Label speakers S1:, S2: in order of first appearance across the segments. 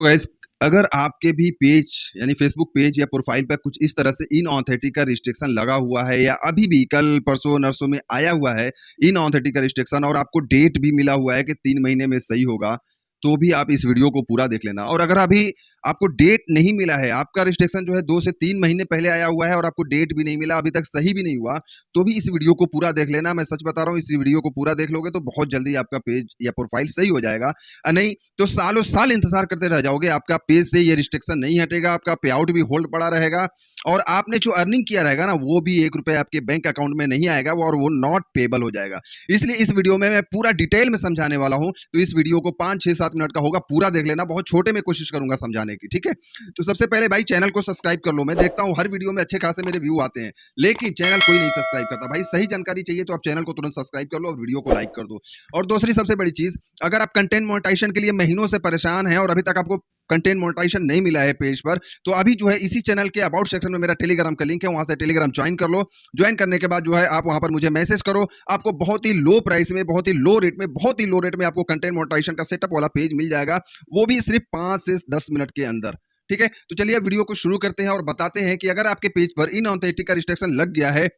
S1: Guys, अगर आपके भी पेज यानी फेसबुक पेज या प्रोफाइल पे कुछ इस तरह से इनऑथेंटिक का रिस्ट्रिक्शन लगा हुआ है या अभी भी कल परसों नरसों में आया हुआ है इनऑथेंटिक का रिस्ट्रिक्शन और आपको डेट भी मिला हुआ है कि 3 महीने में सही होगा, तो भी आप इस वीडियो को पूरा देख लेना। और अगर अभी आपको डेट नहीं मिला है, आपका रिस्ट्रिक्शन जो है 2 से 3 महीने पहले आया हुआ है और आपको डेट भी नहीं मिला, अभी तक सही भी नहीं हुआ, तो भी इस वीडियो को पूरा देख लेना। मैं सच बता रहा हूँ, इस वीडियो को पूरा देख लोगे तो बहुत जल्दी आपका पेज या प्रोफाइल सही हो जाएगा। नहीं तो सालों साल इंतजार करते रह जाओगे, आपका पेज से ये रिस्ट्रिक्शन नहीं हटेगा, आपका पे आउट भी होल्ड पड़ा रहेगा और आपने जो अर्निंग किया रहेगा ना, वो भी 1 रुपए आपके बैंक अकाउंट में नहीं आएगा और वो नॉट पेबल हो जाएगा। इसलिए इस वीडियो में मैं पूरा डिटेल में समझाने वाला हूँ, तो इस वीडियो को 5, 6, 7 मिनट का होगा, पूरा देख लेना। बहुत छोटे में कोशिश करूंगा समझाने की, ठीक है। तो सबसे पहले भाई चैनल को सब्सक्राइब कर लो। मैं देखता हूँ हर वीडियो में अच्छे खासे मेरे व्यू आते हैं, लेकिन चैनल कोई नहीं सब्सक्राइब करता। भाई सही जानकारी चाहिए तो आप चैनल को तुरंत सब्सक्राइब कर लो और वीडियो को लाइक कर दो। और दूसरी सबसे बड़ी चीज, अगर आप कंटेंट मोनेटाइजेशन के लिए महीनों से परेशान हैं और अभी तक आपको कंटेंट मोनेटाइजेशन नहीं मिला है पेज पर, तो अभी जो है इसी चैनल के अबाउट सेक्शन में मेरा टेलीग्राम का लिंक है, वहां से टेलीग्राम ज्वाइन कर लो। ज्वाइन करने के बाद जो है आप वहां पर मुझे मैसेज करो, आपको बहुत ही लो प्राइस में, बहुत ही लो रेट में, बहुत ही लो रेट में आपको कंटेंट मोनेटाइजेशन का सेटअप वाला पेज मिल जाएगा, वो भी सिर्फ 5 से 10 मिनट के अंदर, ठीक है। तो चलिए वीडियो को शुरू करते हैं और बताते हैं कि अगर आपके पेज पर इनऑथेंटिक का रिस्ट्रिक्शन लग गया है,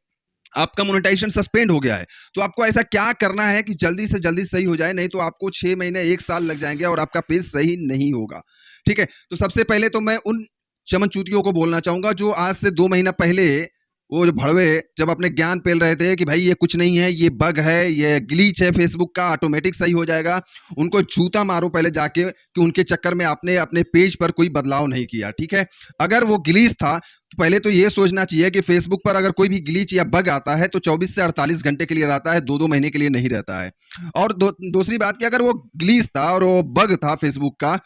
S1: आपका मोनेटाइजेशन सस्पेंड हो गया है, तो आपको ऐसा क्या करना है कि जल्दी से जल्दी सही हो जाए, नहीं तो आपको 6 महीने 1 साल लग जाएंगे और आपका पेज सही नहीं होगा, ठीक है। तो सबसे पहले तो मैं उन चमनचूतियों को बोलना चाहूंगा जो आज से 2 महीना पहले वो जो भड़वे जब अपने ज्ञान पेल रहे थे कि भाई ये कुछ नहीं है, ये बग है, ये ग्लीच है फेसबुक का, ऑटोमेटिक सही हो जाएगा, उनको जूता मारो पहले जाके कि उनके चक्कर में आपने अपने पेज पर कोई बदलाव नहीं किया, ठीक है। अगर वो ग्लीच था तो पहले तो ये सोचना चाहिए कि फेसबुक पर अगर कोई भी ग्लीच या बग आता है तो 24 से 48 घंटे के लिए रहता है, 2-2 महीने के लिए नहीं रहता है। और दूसरी बात कि अगर वो ग्लीच था और वो बग था फेसबुक का,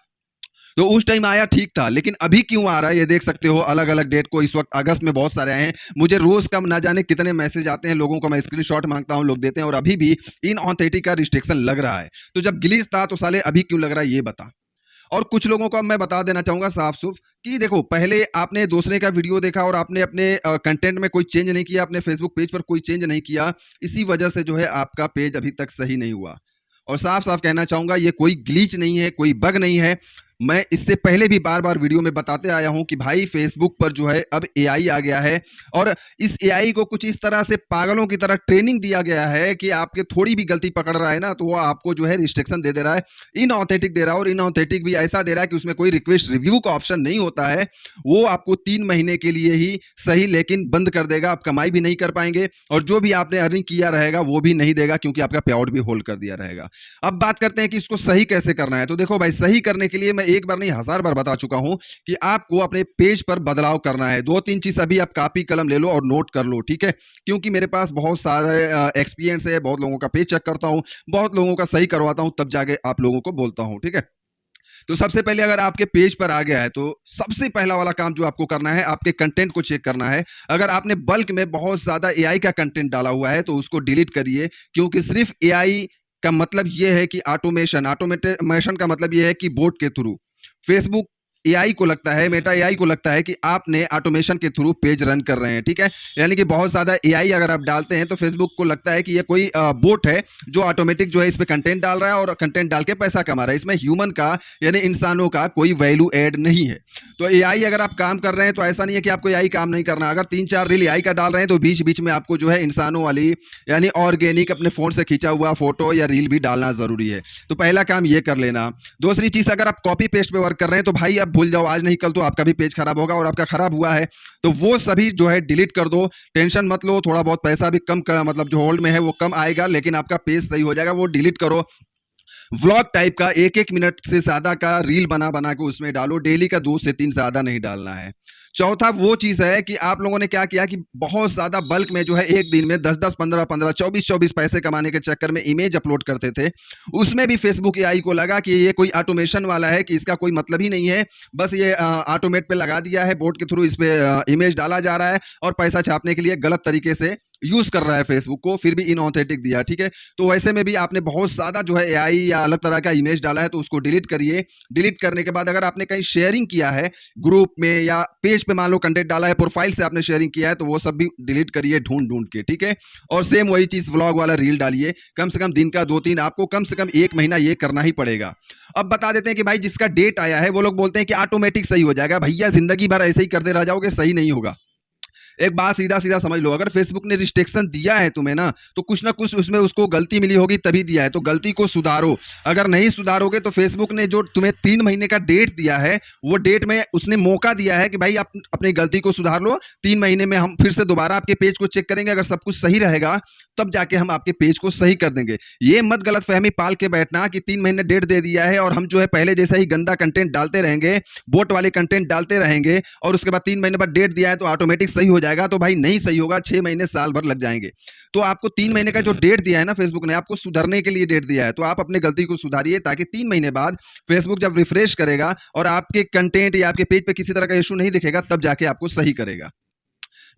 S1: तो उस टाइम आया ठीक था, लेकिन अभी क्यों आ रहा है ये देख सकते हो। अलग अलग डेट को इस वक्त अगस्त में बहुत सारे आए हैं, मुझे रोज का ना जाने कितने मैसेज आते हैं, लोगों को मैं स्क्रीनशॉट मांगता हूं, लोग देते हैं, और अभी भी इनऑथेंटिक का रिस्ट्रिक्शन लग रहा है। तो जब ग्लिच था तो साले अभी क्यों लग रहा है ये बता। और कुछ लोगों को मैं बता देना चाहूंगा साफ सुफ कि देखो, पहले आपने दूसरे का वीडियो देखा और आपने अपने कंटेंट में कोई चेंज नहीं किया, अपने फेसबुक पेज पर कोई चेंज नहीं किया, इसी वजह से जो है आपका पेज अभी तक सही नहीं हुआ। और साफ साफ कहना चाहूंगा, ये कोई ग्लीच नहीं है, कोई बग नहीं है। मैं इससे पहले भी बार बार वीडियो में बताते आया हूं कि भाई फेसबुक पर जो है अब एआई आ गया है, और इस एआई को कुछ इस तरह से पागलों की तरह ट्रेनिंग दिया गया है कि आपके थोड़ी भी गलती पकड़ रहा है ना, तो वो आपको जो है रिस्ट्रिक्शन दे रहा है, इनऑथेंटिक दे रहा है। और इनऑथेंटिक भी ऐसा दे रहा है कि उसमें कोई रिक्वेस्ट रिव्यू का ऑप्शन नहीं होता है, वो आपको 3 महीने के लिए ही सही लेकिन बंद कर देगा, आप कमाई भी नहीं कर पाएंगे और जो भी आपने अर्निंग किया रहेगा वो भी नहीं देगा, क्योंकि आपका पे आउट भी होल्ड कर दिया रहेगा। अब बात करते हैं कि इसको सही कैसे करना है। तो देखो भाई, सही करने के लिए मैं एक बार नहीं 1000 बार बता चुका हूं कि आपको अपने पेज पर बदलाव करना है। 2-3 चीज अभी आप कॉपी कलम ले लो और नोट कर लो, ठीक है, क्योंकि मेरे पास बहुत सारे एक्सपीरियंस है, बहुत लोगों का पेज चेक करता हूं, बहुत लोगों का सही करवाता हूं, तब जाके आप लोगों को बोलता हूं, ठीक है। तो सबसे पहले अगर आपके पेज पर आ गया है तो सबसे पहला वाला काम जो आपको करना है, आपके कंटेंट को चेक करना है। अगर आपने बल्क में बहुत ज्यादा एआई का कंटेंट डाला हुआ है तो उसको डिलीट करिए, क्योंकि सिर्फ एआई का मतलब यह है कि ऑटोमेशन का मतलब यह है कि बोट के थ्रू फेसबुक एआई को लगता है, मेटा एआई को लगता है कि आपने ऑटोमेशन के थ्रू पेज रन कर रहे हैं, ठीक है। यानी कि बहुत ज्यादा एआई अगर आप डालते हैं तो फेसबुक को लगता है कि ये कोई बोट है जो ऑटोमेटिक जो है इस पे कंटेंट डाल रहा है और कंटेंट डाल के पैसा कमा रहा है, इसमें ह्यूमन का यानी इंसानों का कोई वैल्यू ऐड नहीं है। तो एआई अगर आप काम कर रहे हैं तो ऐसा नहीं है कि आपको एआई काम नहीं करना। अगर 3-4 रील एआई का डाल रहे हैं तो बीच बीच में आपको जो है इंसानों वाली यानी ऑर्गेनिक अपने फोन से खींचा हुआ फोटो या रील भी डालना जरूरी है। तो पहला काम ये कर लेना। दूसरी चीज, अगर आप कॉपी पेस्ट पे वर्क कर रहे हैं तो भाई आप भूल जाओ, आज नहीं कल तो आपका भी पेज खराब होगा, और आपका खराब हुआ है तो वो सभी जो है डिलीट कर दो। टेंशन मत लो, थोड़ा बहुत पैसा भी कम कर, मतलब जो होल्ड में है वो कम आएगा, लेकिन आपका पेज सही हो जाएगा, वो डिलीट करो। व्लॉग टाइप का 1-1 मिनट से ज्यादा का रील बना बना के उसमें डालो, डेली का 2 से 3 ज्यादा नहीं डालना है। चौथा वो चीज है कि आप लोगों ने क्या किया कि बहुत ज्यादा बल्क में जो है एक दिन में 10-10, 15-15, 24-24 पैसे कमाने के चक्कर में इमेज अपलोड करते थे। उसमें भी फेसबुक एआई को लगा कि ये कोई ऑटोमेशन वाला है, कि इसका कोई मतलब ही नहीं है, बस ये ऑटोमेट पे लगा दिया है, बोट के थ्रू इस पे इमेज डाला जा रहा है और पैसा छापने के लिए गलत तरीके से यूज कर रहा है फेसबुक को, फिर भी इनऑथेंटिक दिया, ठीक है। तो वैसे में भी आपने बहुत ज्यादा जो है एआई या अलग तरह का इमेज डाला है तो उसको डिलीट करिए। डिलीट करने के बाद अगर आपने कहीं शेयरिंग किया है ग्रुप में या पेज पेज पे मान लो कंटेंट डाला है, प्रोफाइल से आपने शेयरिंग किया है, तो वो सब भी डिलीट करिए ढूंढ के, ठीक है। और सेम वही चीज व्लॉग वाला रील डालिए, कम से कम दिन का 2-3, आपको कम से कम 1 महीना ये करना ही पड़ेगा। अब बता देते हैं कि भाई जिसका डेट आया है वो लोग बोलते हैं कि ऑटोमेटिक सही हो जाएगा। भैया जिंदगी भर ऐसे ही करते रह जाओगे, सही नहीं होगा। एक बात सीधा सीधा समझ लो, अगर फेसबुक ने रिस्ट्रिक्शन दिया है तुम्हें ना, तो कुछ ना कुछ उसमें उसको गलती मिली होगी तभी दिया है, तो गलती को सुधारो। अगर नहीं सुधारोगे तो फेसबुक ने जो तुम्हें 3 महीने का डेट दिया है, वो डेट में उसने मौका दिया है कि भाई आप अपनी गलती को सुधार लो। 3 महीने में हम फिर से दोबारा आपके पेज को चेक करेंगे, अगर सब कुछ सही रहेगा तब जाके हम आपके पेज को सही कर देंगे। ये मत गलतफहमी पाल के बैठना कि 3 महीने डेट दे दिया है और हम जो है पहले जैसा ही गंदा कंटेंट डालते रहेंगे, बोट वाले कंटेंट डालते रहेंगे, और उसके बाद 3 महीने बाद डेट दिया है तो ऑटोमेटिक सही हो जाएगा। तो भाई नहीं सही होगा, 6 महीने साल भर लग जाएंगे। तो आपको 3 महीने का जो डेट दिया है ना, फेसबुक ने आपको सुधरने के लिए डेट दिया है, तो आप अपने गलती को सुधारिए, ताकि 3 महीने बाद फेसबुक जब रिफ्रेश करेगा और आपके कंटेंट या आपके पेज पे किसी तरह का इशू नहीं दिखेगा, तब जाके आपको सही करेगा।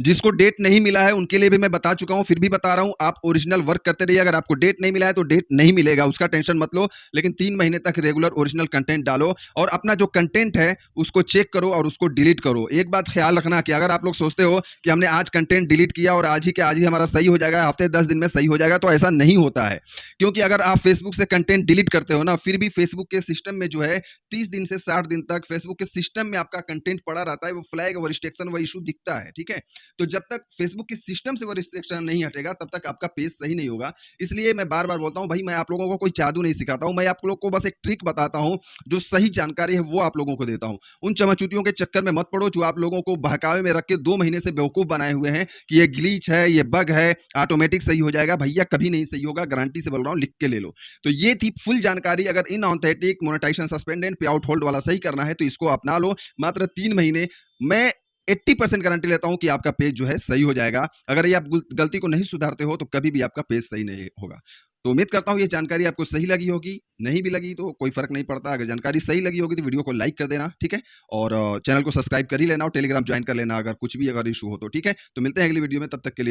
S1: जिसको डेट नहीं मिला है उनके लिए भी मैं बता चुका हूं, फिर भी बता रहा हूं, आप ओरिजिनल वर्क करते रहिए। अगर आपको डेट नहीं मिला है तो डेट नहीं मिलेगा, उसका टेंशन मत लो, लेकिन 3 महीने तक रेगुलर ओरिजिनल कंटेंट डालो और अपना जो कंटेंट है उसको चेक करो और उसको डिलीट करो। एक बात ख्याल रखना कि अगर आप लोग सोचते हो कि हमने आज कंटेंट डिलीट किया और आज ही के आज ही हमारा सही हो जाएगा, हफ्ते 10 दिन में सही हो जाएगा, तो ऐसा नहीं होता है। क्योंकि अगर आप फेसबुक से कंटेंट डिलीट करते हो ना, फिर भी फेसबुक के सिस्टम में जो है 30 दिन से 60 दिन तक फेसबुक के सिस्टम में आपका कंटेंट पड़ा रहता है, वो फ्लैग, वो रिस्ट्रिक्शन, वो इशू दिखता है, ठीक है। तो जब तक फेसबुक के सिस्टम से वो रिस्ट्रिक्शन नहीं हटेगा तब तक आपका पेज सही नहीं होगा। इसलिए मैं बार बार बोलता हूं, भाई मैं आप लोगों को कोई जादू नहीं सिखाता हूं, मैं आप लोगों को बस एक ट्रिक बताता हूं, जो सही जानकारी है वो आप लोगों को देता हूं। उन चमचूतियों के चक्कर में मत पड़ो जो आप लोगों को बहकावे में रख के 2 महीने से बेवकूफ बनाए हुए हैं कि ये ग्लीच है, ये बग है, ऑटोमेटिक सही हो जाएगा। भैया कभी नहीं सही होगा, गारंटी से बोल रहा हूं, लिख के ले लो। तो ये थी फुल जानकारी। अगर इन ऑथेंटिक मोनेटाइजेशन सस्पेंडेड पे आउट होल्ड वाला सही करना है तो इसको अपना लो। मात्र 3 महीने, मैं 80% गारंटी लेता हूं कि आपका पेज जो है सही हो जाएगा। अगर ये आप गलती को नहीं सुधारते हो तो कभी भी आपका पेज सही नहीं होगा। तो उम्मीद करता हूं ये जानकारी आपको सही लगी होगी, नहीं भी लगी तो कोई फर्क नहीं पड़ता। अगर जानकारी सही लगी होगी तो वीडियो को लाइक कर देना, ठीक है, और चैनल को सब्सक्राइब कर ही लेना और टेलीग्राम ज्वाइन कर लेना अगर कुछ भी अगर इशू हो तो, ठीक है। तो मिलते हैं अगली वीडियो में, तब तक के लिए